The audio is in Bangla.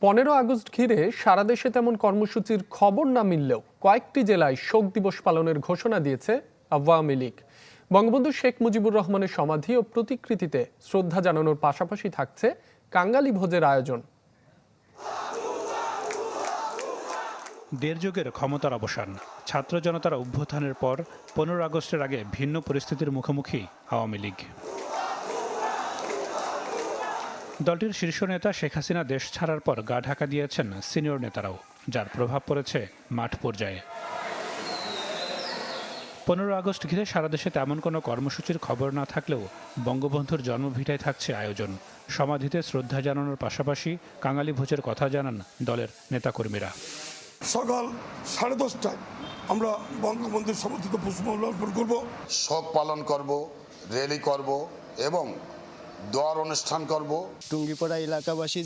15 আগস্ট ঘিরে সারা দেশে তেমন কর্মসূচির খবর না মিললেও কয়েকটি জেলায় শোক দিবস পালনের ঘোষণা দিয়েছে আওয়ামী লীগ। বঙ্গবন্ধু শেখ মুজিবুর রহমানের সমাধি ও প্রতিকৃতিতে শ্রদ্ধা জানানোর পাশাপাশি থাকছে কাঙ্গালি ভোজের আয়োজন। দেড় যুগের ক্ষমতার অবসান, ছাত্র জনতার অভ্যুত্থানের পর 15 আগস্টের আগে ভিন্ন পরিস্থিতির মুখোমুখি আওয়ামী লীগ। দলটির শীর্ষ নেতা শেখ হাসিনা দেশ ছাড়ার পর গা ঢাকা দিয়েছেন সিনিয়র নেতারাও, যার প্রভাব পড়েছে মাঠ পর্যায়ে। 15 আগস্ট ঘিরে সারা দেশে তেমন কোনো কর্মসূচির খবর না থাকলেও বঙ্গবন্ধুর জন্মভিটায় থাকছে আয়োজন। সমাধিতে শ্রদ্ধা জানানোর পাশাপাশি কাঙালি ভোজের কথা জানান দলের নেতাকর্মীরা। সকাল 10:30টায় আমরা বঙ্গবন্ধুর সমর্থিত পুষ্পমাল্য অর্পণ করব, শোক পালন করব, র্যালি করব এবং দোয়ার অনুষ্ঠান করব। টুঙ্গিপাড়া এলাকাবাসী